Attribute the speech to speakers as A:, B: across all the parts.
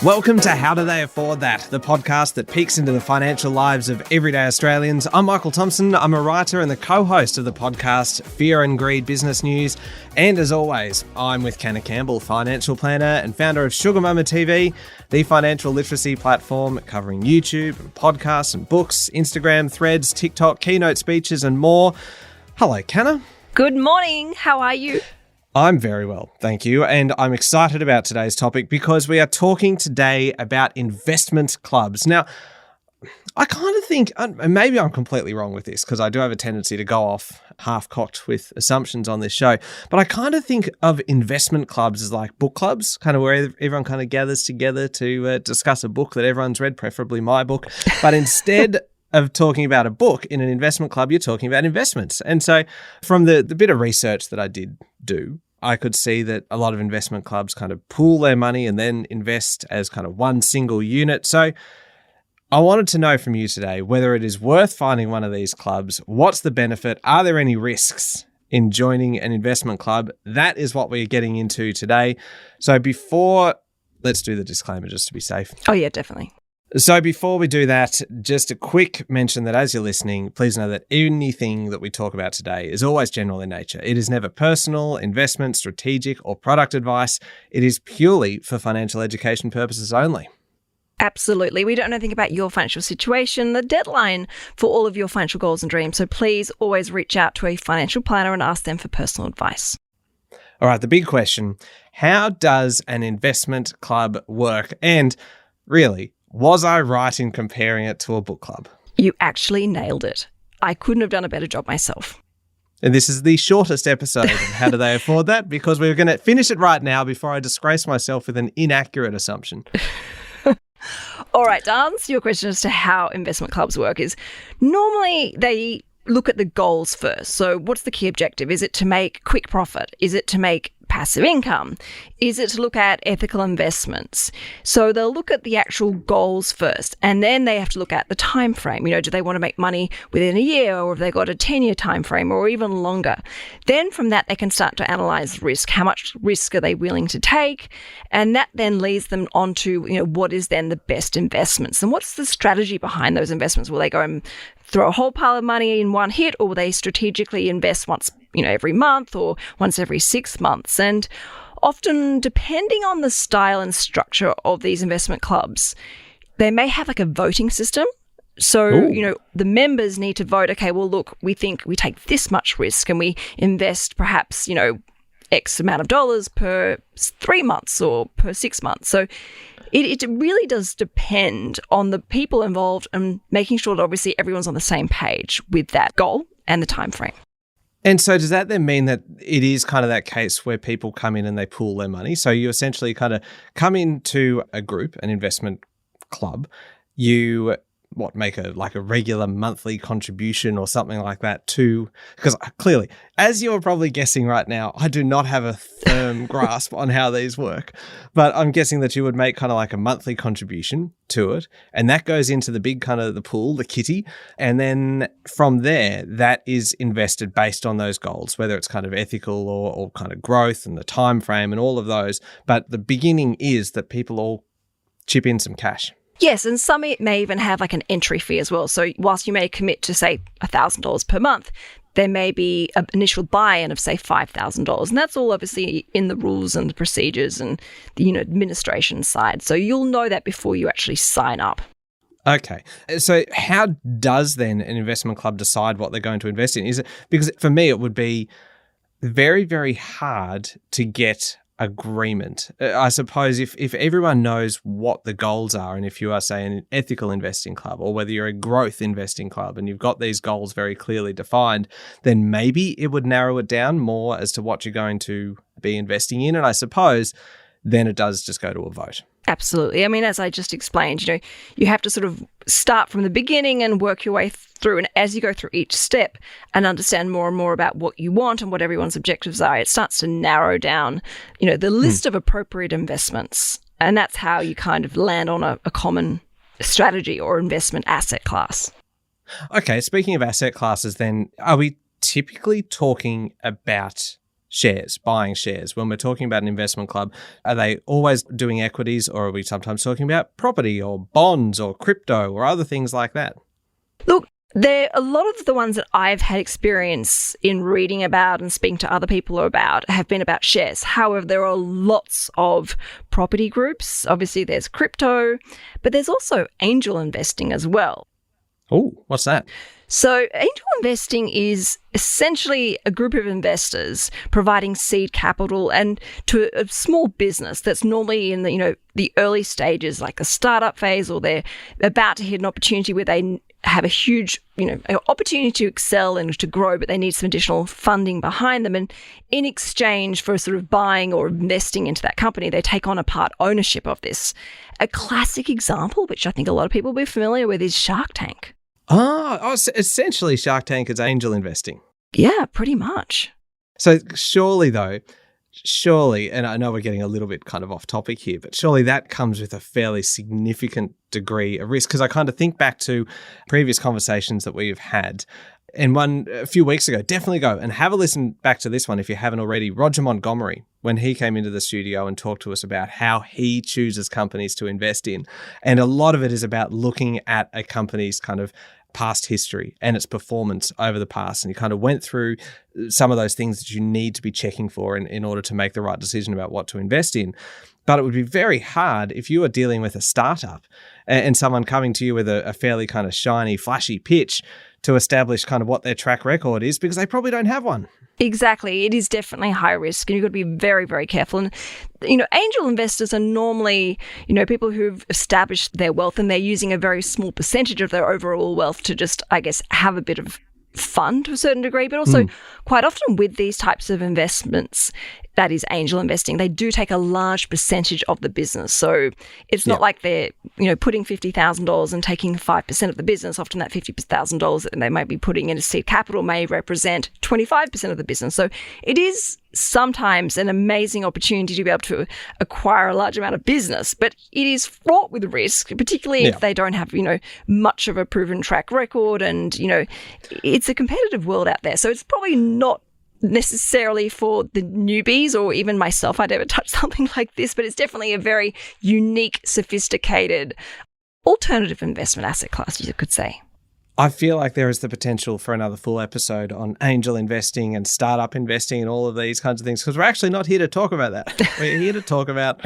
A: Welcome to How Do They Afford That, the podcast that peeks into the financial lives of everyday Australians. I'm Michael Thompson. I'm a writer and the co-host of the podcast Fear and Greed Business News. And as always, I'm with Kenna Campbell, financial planner and founder of Sugar Mama TV, the financial literacy platform covering YouTube, and podcasts and books, Instagram, Threads, TikTok, keynote speeches and more. Hello, Kenna.
B: Good morning. How are you?
A: I'm very well, thank you. And I'm excited about today's topic because we are talking today about investment clubs. Now, I kind of think, and maybe I'm completely wrong with this because I do have a tendency to go off half-cocked with assumptions on this show, but I kind of think of investment clubs as like book clubs, kind of where everyone kind of gathers together to discuss a book that everyone's read, preferably my book. But instead of talking about a book in an investment club, you're talking about investments. And so from the bit of research that I did do, I could see that a lot of investment clubs kind of pool their money and then invest as kind of one single unit. So I wanted to know from you today whether it is worth finding one of these clubs. What's the benefit? Are there any risks in joining an investment club? That is what we're getting into today. So let's do the disclaimer just to be safe.
B: Oh, yeah, definitely.
A: So before we do that, just a quick mention that as you're listening, please know that anything that we talk about today is always general in nature. It is never personal, investment, strategic, or product advice. It is purely for financial education purposes only.
B: Absolutely. We don't know anything about your financial situation, the deadline for all of your financial goals and dreams. So please always reach out to a financial planner and ask them for personal advice.
A: All right, the big question, how does an investment club work? And really, was I right in comparing it to a book club?
B: You actually nailed it. I couldn't have done a better job myself.
A: And this is the shortest episode of How Do They Afford That? Because we're going to finish it right now before I disgrace myself with an inaccurate assumption.
B: All right, to answer your question as to how investment clubs work is normally they look at the goals first. So what's the key objective? Is it to make quick profit? Is it to make passive income? Is it to look at ethical investments? So they'll look at the actual goals first, and then they have to look at the time frame. Do they want to make money within a year, or have they got a 10-year time frame, or even longer? Then from that, they can start to analyze risk. How much risk are they willing to take? And that then leads them on to, what is then the best investments? And what's the strategy behind those investments? Will they go and throw a whole pile of money in one hit, or will they strategically invest once, every month or once every 6 months? And often, depending on the style and structure of these investment clubs, they may have like a voting system. So, the members need to vote, okay, well, look, we think we take this much risk and we invest perhaps, X amount of dollars per 3 months or per 6 months. So it really does depend on the people involved and making sure that obviously everyone's on the same page with that goal and the time frame.
A: And so does that then mean that it is kind of that case where people come in and they pool their money? So you essentially kind of come into a group, an investment club, you make a regular monthly contribution or something like that because clearly, as you're probably guessing right now, I do not have a firm grasp on how these work, but I'm guessing that you would make kind of like a monthly contribution to it, and that goes into the big kind of the pool, the kitty, and then from there, that is invested based on those goals, whether it's kind of ethical or kind of growth and the time frame and all of those, but the beginning is that people all chip in some cash.
B: Yes, and some may even have like an entry fee as well. So whilst you may commit to, say, $1,000 per month, there may be an initial buy-in of, say, $5,000. And that's all obviously in the rules and the procedures and the administration side. So you'll know that before you actually sign up.
A: Okay. So how does then an investment club decide what they're going to invest in? Is it because for me, it would be very, very hard to get agreement. I suppose if everyone knows what the goals are, and if you are, say, an ethical investing club, or whether you're a growth investing club and you've got these goals very clearly defined, then maybe it would narrow it down more as to what you're going to be investing in. And I suppose then it does just go to a vote.
B: Absolutely. I mean, as I just explained, you have to sort of start from the beginning and work your way through. And as you go through each step and understand more and more about what you want and what everyone's objectives are, it starts to narrow down, the list of appropriate investments. And that's how you kind of land on a common strategy or investment asset class.
A: Okay. Speaking of asset classes, then, are we typically talking about shares, buying shares? When we're talking about an investment club, are they always doing equities, or are we sometimes talking about property or bonds or crypto or other things like that?
B: Look, a lot of the ones that I've had experience in reading about and speaking to other people about have been about shares. However, there are lots of property groups. Obviously, there's crypto, but there's also angel investing as well.
A: Oh, what's that?
B: So angel investing is essentially a group of investors providing seed capital and to a small business that's normally in the early stages, like a startup phase, or they're about to hit an opportunity where they have a huge, an opportunity to excel and to grow, but they need some additional funding behind them. And in exchange for sort of buying or investing into that company, they take on a part ownership of this. A classic example, which I think a lot of people will be familiar with, is Shark Tank.
A: Oh, essentially Shark Tank is angel investing.
B: Yeah, pretty much.
A: So surely, and I know we're getting a little bit kind of off topic here, but surely that comes with a fairly significant degree of risk. Because I kind of think back to previous conversations that we've had. And one a few weeks ago, definitely go and have a listen back to this one if you haven't already. Roger Montgomery, when he came into the studio and talked to us about how he chooses companies to invest in. And a lot of it is about looking at a company's kind of past history and its performance over the past. And you kind of went through some of those things that you need to be checking for in order to make the right decision about what to invest in. But it would be very hard if you are dealing with a startup and someone coming to you with a fairly kind of shiny, flashy pitch to establish kind of what their track record is, because they probably don't have one.
B: Exactly. It is definitely high risk, and you've got to be very, very careful. And, angel investors are normally, people who've established their wealth, and they're using a very small percentage of their overall wealth to just, I guess, have a bit of fun to a certain degree. But also quite often with these types of investments, that is angel investing, they do take a large percentage of the business. So it's not like they're, putting $50,000 and taking 5% of the business. Often that $50,000 that they might be putting into seed capital may represent 25% of the business. So it is sometimes an amazing opportunity to be able to acquire a large amount of business, but it is fraught with risk, particularly if they don't have, much of a proven track record. And, it's a competitive world out there. So it's probably not necessarily for the newbies, or even myself. I'd never touched something like this, but it's definitely a very unique, sophisticated alternative investment asset class, you could say.
A: I feel like there is the potential for another full episode on angel investing and startup investing and all of these kinds of things, because we're actually not here to talk about that. We're here to talk about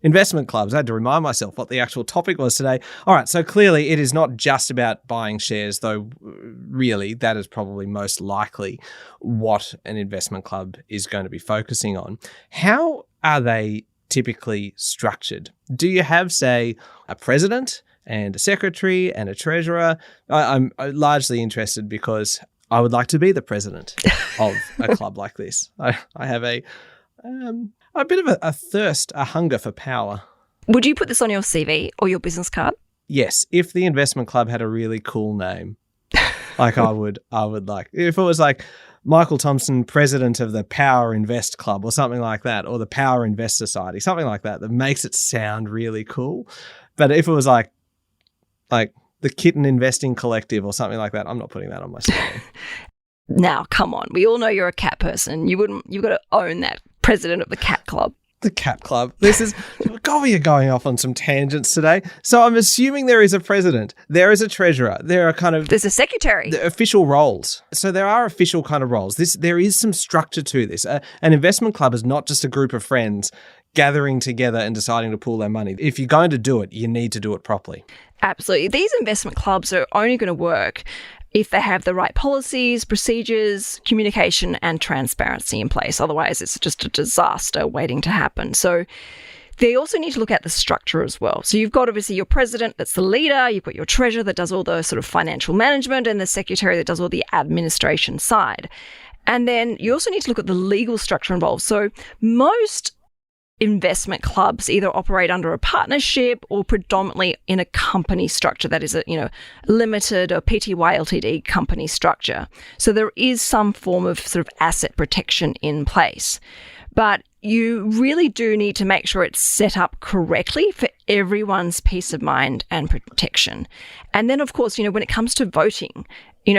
A: investment clubs. I had to remind myself what the actual topic was today. All right, so clearly it is not just about buying shares, though really that is probably most likely what an investment club is going to be focusing on. How are they typically structured? Do you have, say, a president and a secretary and a treasurer? I'm largely interested because I would like to be the president of a club like this. I have a bit of a thirst, a hunger for power.
B: Would you put this on your CV or your business card?
A: Yes, if the investment club had a really cool name. Like I would like, if it was like Michael Thompson, president of the Power Invest Club or something like that, or the Power Invest Society, something like that makes it sound really cool. But if it was like the Kitten Investing Collective or something like that, I'm not putting that on my CV.
B: Now, come on. We all know you're a cat person. You've got to own that president of the cat club.
A: The cat club. This is, God, we are going off on some tangents today. So I'm assuming there is a president, there is a treasurer, there's
B: a secretary.
A: The official roles. So there are official kind of roles. There is some structure to this. An investment club is not just a group of friends gathering together and deciding to pool their money. If you're going to do it, you need to do it properly.
B: Absolutely. These investment clubs are only going to work if they have the right policies, procedures, communication, and transparency in place. Otherwise, it's just a disaster waiting to happen. So they also need to look at the structure as well. So you've got obviously your president, that's the leader. You've got your treasurer that does all the sort of financial management, and the secretary that does all the administration side. And then you also need to look at the legal structure involved. So most investment clubs either operate under a partnership or predominantly in a company structure, that is a limited or PTY Ltd company structure. So there is some form of sort of asset protection in place. But you really do need to make sure it's set up correctly for everyone's peace of mind and protection. And then, of course, when it comes to voting,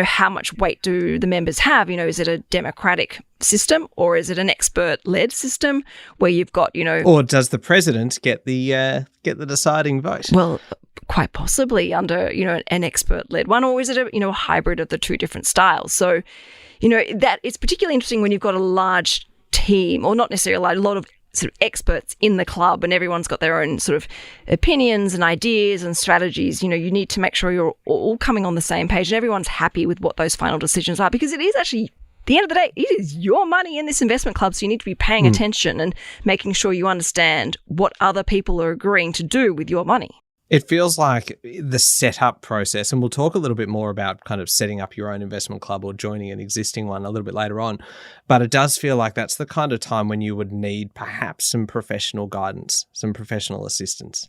B: how much weight do the members have? Is it a democratic system or is it an expert-led system where you've got,
A: Or does the president get the deciding vote?
B: Well, quite possibly under, an expert-led one, or is it a hybrid of the two different styles? So, that it's particularly interesting when you've got a large team, or not necessarily a lot of sort of experts in the club, and everyone's got their own sort of opinions and ideas and strategies. You need to make sure you're all coming on the same page and everyone's happy with what those final decisions are, because it is actually, at the end of the day, it is your money in this investment club. So you need to be paying attention and making sure you understand what other people are agreeing to do with your money.
A: It feels like the setup process, and we'll talk a little bit more about kind of setting up your own investment club or joining an existing one a little bit later on, but it does feel like that's the kind of time when you would need perhaps some professional guidance, some professional assistance.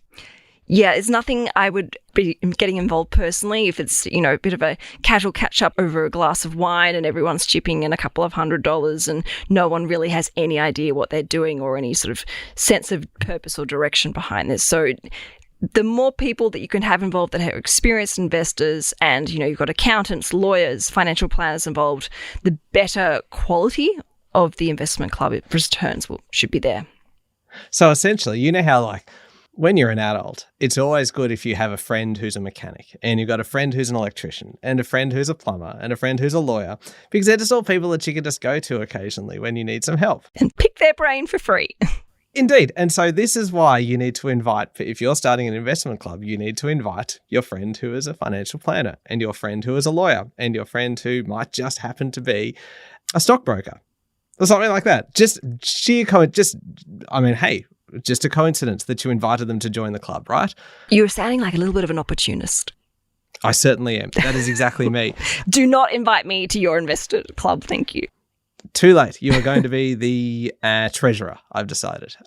B: Yeah, it's nothing I would be getting involved personally if it's, a bit of a casual catch-up over a glass of wine and everyone's chipping in a couple of $100 and no one really has any idea what they're doing or any sort of sense of purpose or direction behind this. So the more people that you can have involved that are experienced investors and, you've got accountants, lawyers, financial planners involved, the better quality of the investment club returns should be there.
A: So essentially, how when you're an adult, it's always good if you have a friend who's a mechanic and you've got a friend who's an electrician and a friend who's a plumber and a friend who's a lawyer, because they're just all people that you can just go to occasionally when you need some help.
B: And pick their brain for free.
A: Indeed. And so this is why you need to invite, if you're starting an investment club, you need to invite your friend who is a financial planner and your friend who is a lawyer and your friend who might just happen to be a stockbroker or something like that. Just a coincidence that you invited them to join the club, right?
B: You're sounding like a little bit of an opportunist.
A: I certainly am. That is exactly me.
B: Do not invite me to your investor club. Thank you.
A: Too late. You are going to be the treasurer, I've decided,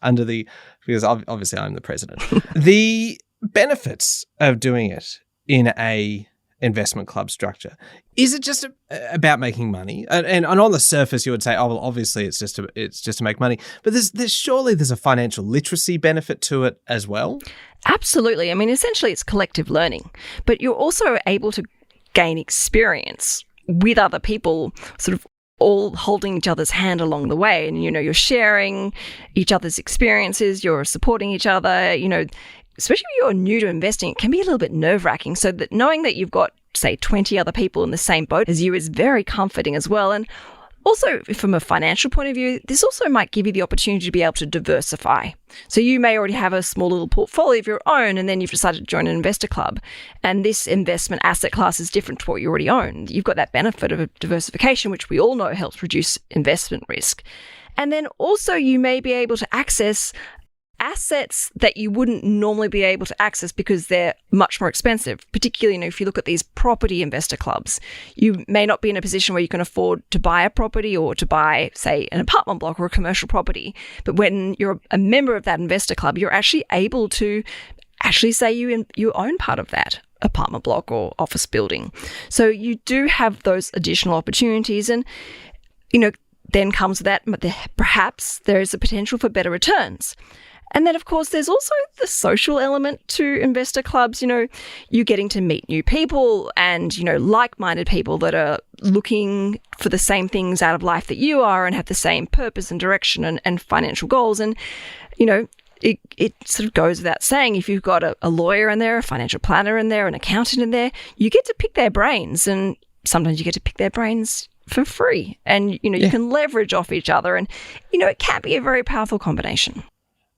A: because obviously I'm the president. The benefits of doing it in a investment club structure, is it just about making money? And on the surface, you would say, oh, well, obviously it's just to make money. But surely there's a financial literacy benefit to it as well?
B: Absolutely. I mean, essentially it's collective learning, but you're also able to gain experience with other people, sort of all holding each other's hand along the way. And, you're sharing each other's experiences, you're supporting each other, especially if you're new to investing, it can be a little bit nerve-wracking. So that knowing that you've got, say, 20 other people in the same boat as you is very comforting as well. And also, from a financial point of view, this also might give you the opportunity to be able to diversify. So you may already have a small little portfolio of your own, and then you've decided to join an investor club. And this investment asset class is different to what you already own. You've got that benefit of diversification, which we all know helps reduce investment risk. And then also you may be able to access assets that you wouldn't normally be able to access because they're much more expensive. Particularly, if you look at these property investor clubs, you may not be in a position where you can afford to buy a property or to buy, say, an apartment block or a commercial property. But when you're a member of that investor club, you're actually able to say you own part of that apartment block or office building. So you do have those additional opportunities, and then comes that perhaps there is a potential for better returns. And then, of course, there's also the social element to investor clubs. You're getting to meet new people and, like-minded people that are looking for the same things out of life that you are and have the same purpose and direction and financial goals. And, it sort of goes without saying, if you've got a lawyer in there, a financial planner in there, an accountant in there, you get to pick their brains. And sometimes you get to pick their brains for free. And, you can leverage off each other. And, it can be a very powerful combination.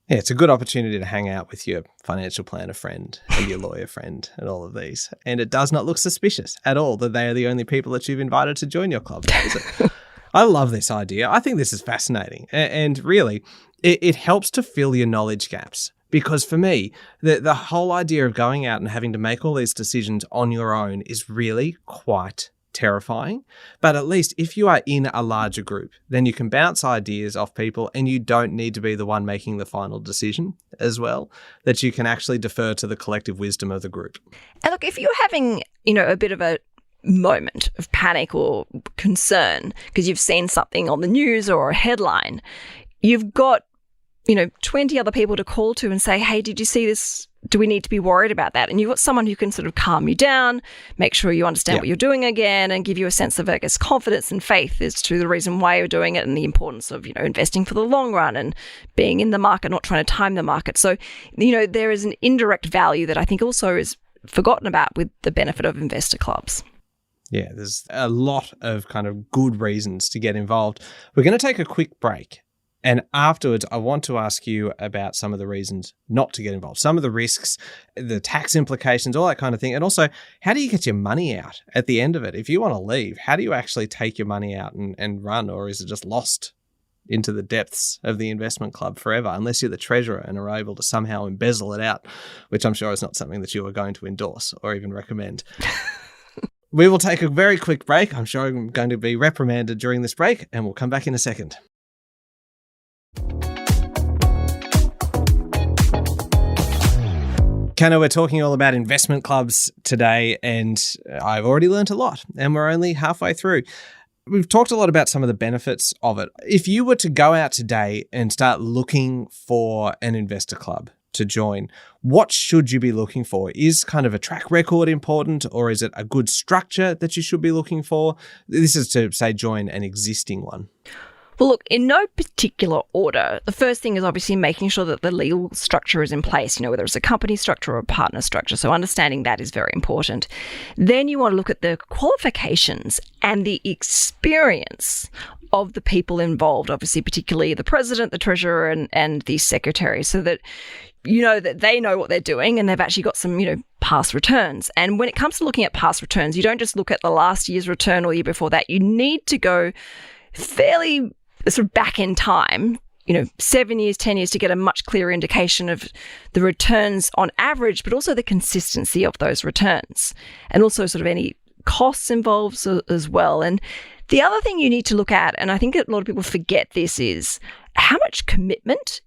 A: Yeah, it's a good opportunity to hang out with your financial planner friend and your lawyer friend and all of these. And it does not look suspicious at all that they are the only people that you've invited to join your club, does it? I love this idea. I think this is fascinating. And really, it helps to fill your knowledge gaps. Because for me, the whole idea of going out and having to make all these decisions on your own is really quite terrifying. But at least if you are in a larger group, then you can bounce ideas off people and you don't need to be the one making the final decision as well, that you can actually defer to the collective wisdom of the group.
B: And look, if you're having, a bit of a moment of panic or concern because you've seen something on the news or a headline, you've got 20 other people to call to and say, hey, did you see this? Do we need to be worried about that? And you've got someone who can sort of calm you down, make sure you understand what you're doing again, and give you a sense of, I guess, confidence and faith as to the reason why you're doing it and the importance of, investing for the long run and being in the market, not trying to time the market. So, there is an indirect value that I think also is forgotten about with the benefit of investor clubs.
A: Yeah, there's a lot of kind of good reasons to get involved. We're going to take a quick break. And afterwards, I want to ask you about some of the reasons not to get involved, some of the risks, the tax implications, all that kind of thing. And also, how do you get your money out at the end of it? If you want to leave, how do you actually take your money out and run? Or is it just lost into the depths of the investment club forever, unless you're the treasurer and are able to somehow embezzle it out, which I'm sure is not something that you are going to endorse or even recommend. We will take a very quick break. I'm sure I'm going to be reprimanded during this break, and we'll come back in a second. Kano, we're talking all about investment clubs today, and I've already learnt a lot, and we're only halfway through. We've talked a lot about some of the benefits of it. If you were to go out today and start looking for an investor club to join, what should you be looking for? Is kind of a track record important, or is it a good structure that you should be looking for? This is to, say, join an existing one.
B: Well, look, in no particular order, the first thing is obviously making sure that the legal structure is in place, whether it's a company structure or a partner structure. So understanding that is very important. Then you want to look at the qualifications and the experience of the people involved, obviously, particularly the president, the treasurer, and the secretary, so that that they know what they're doing and they've actually got some, past returns. And when it comes to looking at past returns, you don't just look at the last year's return or year before that. You need to go fairly sort of back in time, 7 years, 10 years, to get a much clearer indication of the returns on average, but also the consistency of those returns, and also sort of any costs involved as well. And the other thing you need to look at, and I think a lot of people forget this, is how much commitment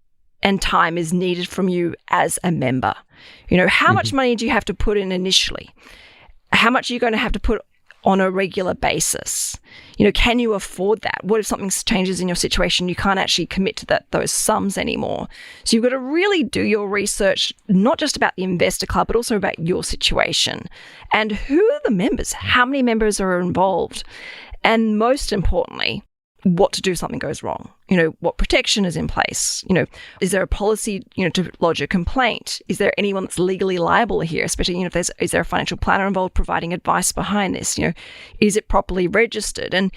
B: and time is needed from you as a member. How much money do you have to put in initially? How much are you going to have to put on a regular basis? Can you afford that? What if something changes in your situation? You can't actually commit to those sums anymore. So you've got to really do your research, not just about the investor club, but also about your situation. And who are the members? How many members are involved? And most importantly, what to do if something goes wrong. What protection is in place? Is there a policy, to lodge a complaint? Is there anyone that's legally liable here? Especially, is there a financial planner involved providing advice behind this? Is it properly registered? And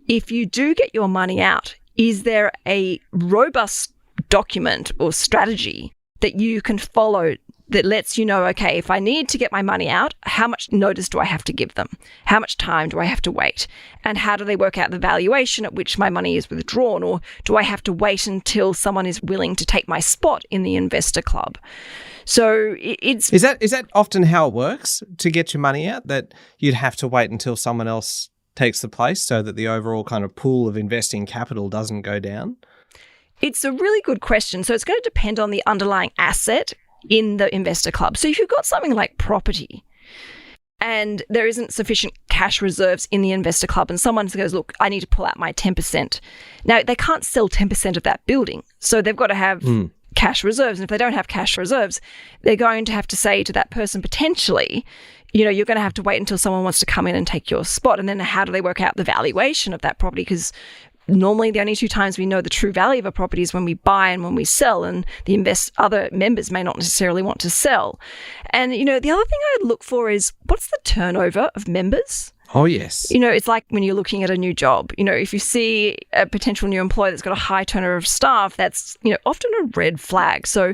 B: if you do get your money out, is there a robust document or strategy that you can follow that lets you know, okay, if I need to get my money out, how much notice do I have to give them? How much time do I have to wait? And how do they work out the valuation at which my money is withdrawn? Or do I have to wait until someone is willing to take my spot in the investor club? So it's...
A: Is that often how it works to get your money out, that you'd have to wait until someone else takes the place so that the overall kind of pool of investing capital doesn't go down?
B: It's a really good question. So it's going to depend on the underlying asset in the investor club. So if you've got something like property and there isn't sufficient cash reserves in the investor club and someone goes, look, I need to pull out my 10%. Now, they can't sell 10% of that building. So they've got to have cash reserves. And if they don't have cash reserves, they're going to have to say to that person potentially, you're going to have to wait until someone wants to come in and take your spot. And then how do they work out the valuation of that property? Because normally the only two times we know the true value of a property is when we buy and when we sell, and the other members may not necessarily want to sell. And, the other thing I'd look for is, what's the turnover of members?
A: Oh, yes.
B: It's like when you're looking at a new job, if you see a potential new employee that's got a high turnover of staff, that's, often a red flag. So,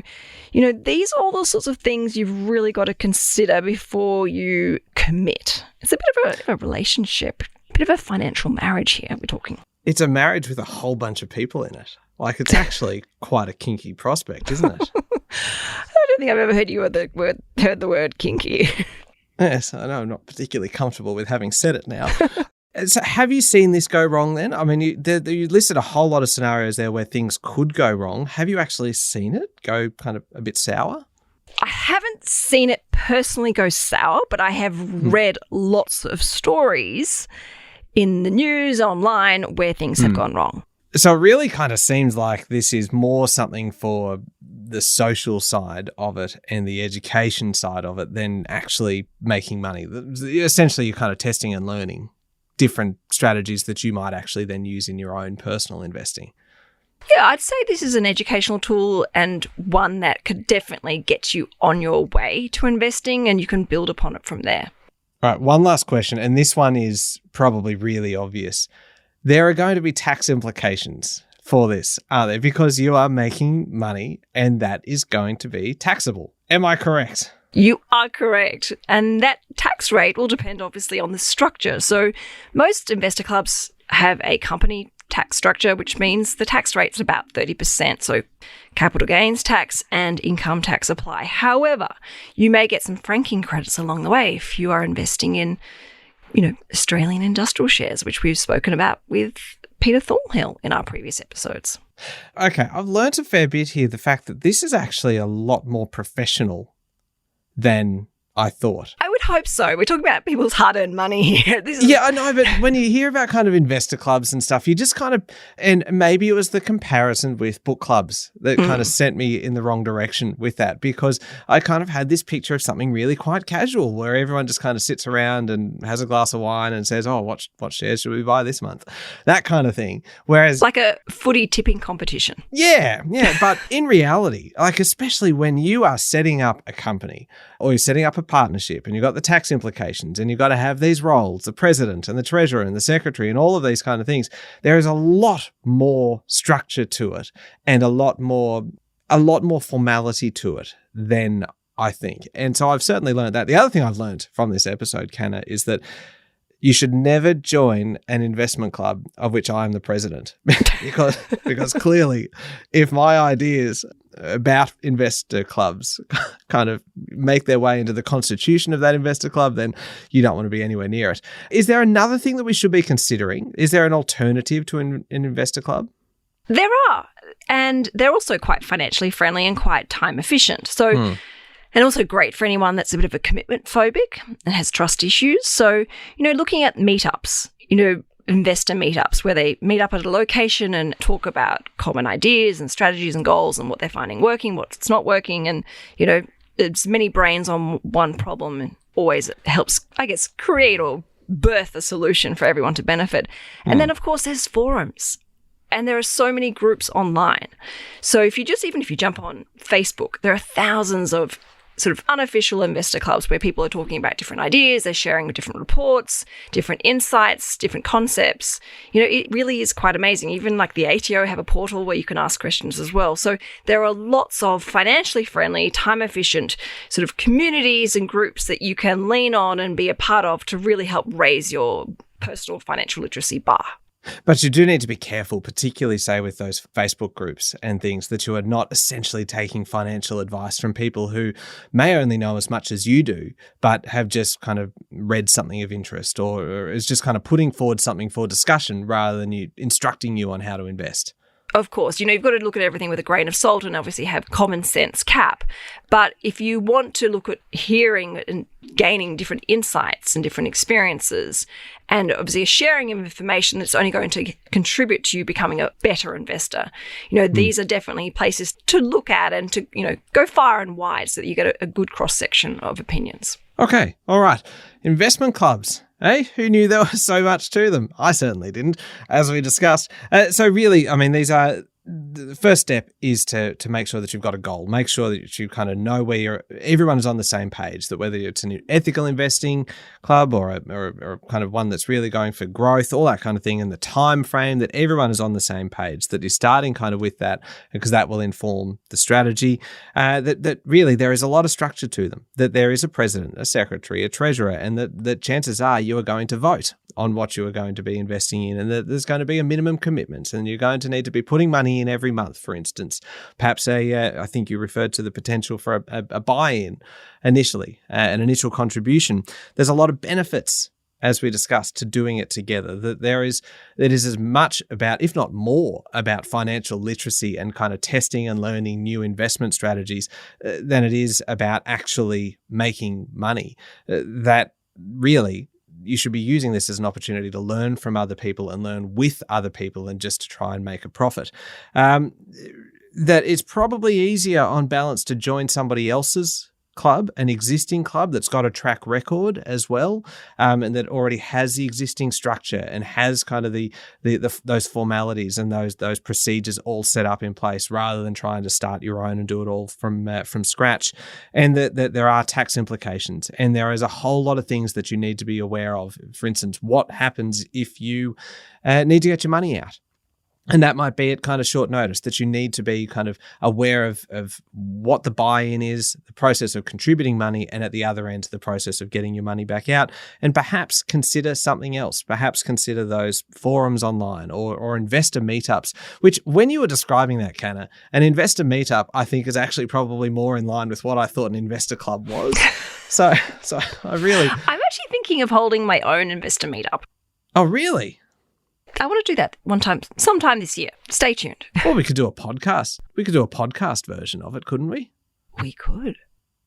B: these are all the sorts of things you've really got to consider before you commit. It's a bit of a relationship, a bit of a financial marriage here we're talking.
A: It's a marriage with a whole bunch of people in it. It's actually quite a kinky prospect, isn't it?
B: I don't think I've ever heard you heard the word kinky.
A: Yes, I know I'm not particularly comfortable with having said it now. So have you seen this go wrong then? I mean, you listed a whole lot of scenarios there where things could go wrong. Have you actually seen it go kind of a bit sour?
B: I haven't seen it personally go sour, but I have read lots of stories in the news, online, where things have gone wrong.
A: So it really kind of seems like this is more something for the social side of it and the education side of it than actually making money. Essentially, you're kind of testing and learning different strategies that you might actually then use in your own personal investing.
B: Yeah, I'd say this is an educational tool and one that could definitely get you on your way to investing, and you can build upon it from there.
A: All right, one last question, and this one is probably really obvious. There are going to be tax implications for this, are there? Because you are making money and that is going to be taxable. Am I correct?
B: You are correct. And that tax rate will depend obviously on the structure. So most investor clubs have a company tax structure, which means the tax rate's about 30%. So capital gains tax and income tax apply. However, you may get some franking credits along the way if you are investing in Australian industrial shares, which we've spoken about with Peter Thornhill in our previous episodes.
A: Okay, I've learnt a fair bit here. The fact that this is actually a lot more professional than I thought.
B: I would hope so. We're talking about people's hard-earned money here.
A: Yeah, I know, but when you hear about kind of investor clubs and stuff, you just kind of, and maybe it was the comparison with book clubs that kind of sent me in the wrong direction with that, because I kind of had this picture of something really quite casual where everyone just kind of sits around and has a glass of wine and says, oh, what shares should we buy this month? That kind of thing. Whereas
B: like a footy tipping competition.
A: Yeah. But in reality, like especially when you are setting up a company or you're setting up a partnership and you've got the tax implications and you've got to have these roles, the president and the treasurer and the secretary and all of these kind of things, there is a lot more structure to it and a lot more formality to it than I think. And so I've certainly learned that. The other thing I've learned from this episode, Canna, is that you should never join an investment club of which I am the president because clearly if my ideas about investor clubs kind of make their way into the constitution of that investor club, then you don't want to be anywhere near it. Is there another thing that we should be considering? Is there an alternative to an investor club?
B: There are, and they're also quite financially friendly and quite time efficient. So and also great for anyone that's a bit of a commitment phobic and has trust issues. So, looking at meetups, investor meetups where they meet up at a location and talk about common ideas and strategies and goals and what they're finding working, what's not working. And, it's many brains on one problem and always helps, I guess, create or birth a solution for everyone to benefit. And then, of course, there's forums. And there are so many groups online. So even if you jump on Facebook, there are thousands of sort of unofficial investor clubs where people are talking about different ideas, they're sharing different reports, different insights, different concepts. It really is quite amazing. Even like the ATO have a portal where you can ask questions as well. So there are lots of financially friendly, time efficient sort of communities and groups that you can lean on and be a part of to really help raise your personal financial literacy bar.
A: But you do need to be careful, particularly, say, with those Facebook groups and things, that you are not essentially taking financial advice from people who may only know as much as you do, but have just kind of read something of interest or is just kind of putting forward something for discussion rather than you instructing you on how to invest.
B: Of course, you've got to look at everything with a grain of salt and obviously have common sense cap. But if you want to look at hearing and gaining different insights and different experiences and obviously a sharing of information that's only going to contribute to you becoming a better investor, these are definitely places to look at and to, go far and wide so that you get a good cross-section of opinions. Okay.
A: All right. Investment clubs. Hey, who knew there was so much to them? I certainly didn't, as we discussed. So really, these are the first step is to make sure that you've got a goal. Make sure that you kind of know where everyone is on the same page, that whether it's an ethical investing club or a kind of one that's really going for growth, all that kind of thing, and the time frame, that everyone is on the same page, that you're starting kind of with that, because that will inform the strategy, that really there is a lot of structure to them, that there is a president, a secretary, a treasurer, and that chances are you are going to vote on what you are going to be investing in, and that there's going to be a minimum commitment, and you're going to need to be putting money in every month, for instance. Perhaps I think you referred to the potential for a buy-in initially, an initial contribution. There's a lot of benefits, as we discussed, to doing it together. That it is as much about, if not more, about financial literacy and kind of testing and learning new investment strategies than it is about actually making money. That really you should be using this as an opportunity to learn from other people and learn with other people and just to try and make a profit. That it's probably easier on balance to join somebody else's club, an existing club that's got a track record as well, and that already has the existing structure and has kind of the those formalities and those procedures all set up in place, rather than trying to start your own and do it all from scratch. And that there are tax implications, and there is a whole lot of things that you need to be aware of. For instance, what happens if you need to get your money out? And that might be at kind of short notice, that you need to be kind of aware of what the buy-in is, the process of contributing money, and at the other end, the process of getting your money back out. And perhaps consider something else. Perhaps consider those forums online or investor meetups, which when you were describing that, Canna, an investor meetup, I think, is actually probably more in line with what I thought an investor club was. So I'm
B: actually thinking of holding my own investor meetup.
A: Oh, really?
B: I want to do that sometime this year. Stay tuned.
A: Or we could do a podcast. We could do a podcast version of it, couldn't we?
B: We could.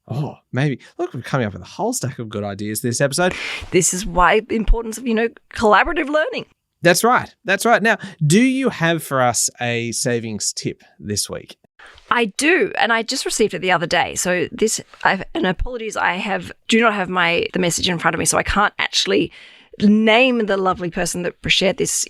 A: Oh, maybe. Look, we're coming up with a whole stack of good ideas this episode.
B: This is why the importance of, collaborative learning. That's right.
A: Now, do you have for us a savings tip this week?
B: I do, and I just received it the other day. So and apologies, I do not have the message in front of me, so I can't actually name the lovely person that shared this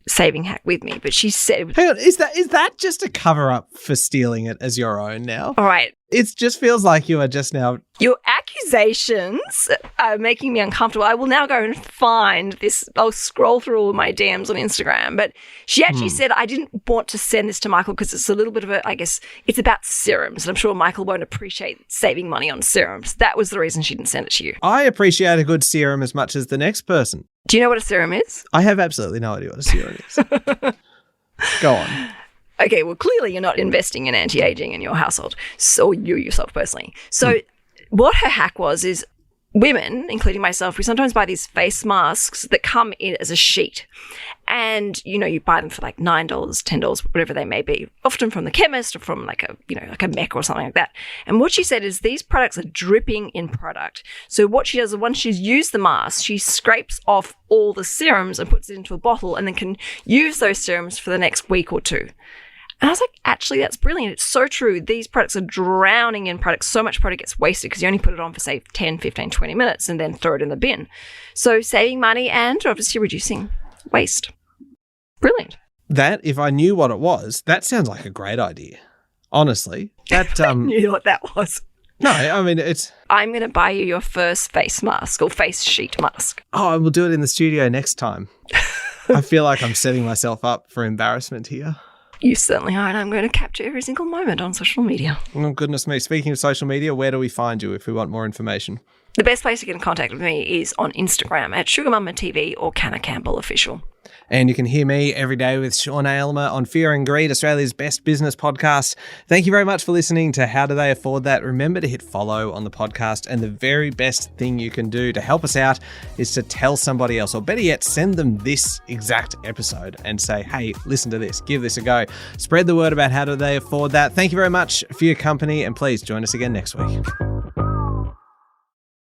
B: saving hack with me, but she said...
A: Hang on, is that just a cover-up for stealing it as your own now?
B: All right.
A: It just feels like you are just now...
B: Your accusations are making me uncomfortable. I will now go and find this. I'll scroll through all of my DMs on Instagram. But she actually said, I didn't want to send this to Michael because it's a little bit of I guess, it's about serums. And I'm sure Michael won't appreciate saving money on serums. That was the reason she didn't send it to you.
A: I appreciate a good serum as much as the next person.
B: Do you know what a serum is?
A: I have absolutely no idea what a serum is. Go on.
B: Okay, well, clearly you're not investing in anti-aging in your household, so you yourself personally. So what her hack is women, including myself, we sometimes buy these face masks that come in as a sheet. And, you buy them for like $9, $10, whatever they may be, often from the chemist or from like a Mecca or something like that. And what she said is these products are dripping in product. So what she does is once she's used the mask, she scrapes off all the serums and puts it into a bottle and then can use those serums for the next week or two. And I was like, actually, that's brilliant. It's so true. These products are drowning in products. So much product gets wasted because you only put it on for, say, 10, 15, 20 minutes and then throw it in the bin. So saving money and obviously reducing waste. Brilliant.
A: That, if I knew what it was, that sounds like a great idea. Honestly. That
B: I knew what that was.
A: No, I mean, it's...
B: I'm going to buy you your first face mask or face sheet mask.
A: Oh, I will do it in the studio next time. I feel like I'm setting myself up for embarrassment here.
B: You certainly are, and I'm going to capture every single moment on social media.
A: Oh, goodness me. Speaking of social media, where do we find you if we want more information?
B: The best place to get in contact with me is on Instagram at SugarMamaTV or Canna Campbell Official.
A: And you can hear me every day with Sean Aylmer on Fear and Greed, Australia's best business podcast. Thank you very much for listening to How Do They Afford That? Remember to hit follow on the podcast. And the very best thing you can do to help us out is to tell somebody else, or better yet, send them this exact episode and say, hey, listen to this, give this a go. Spread the word about How Do They Afford That? Thank you very much for your company, and please join us again next week.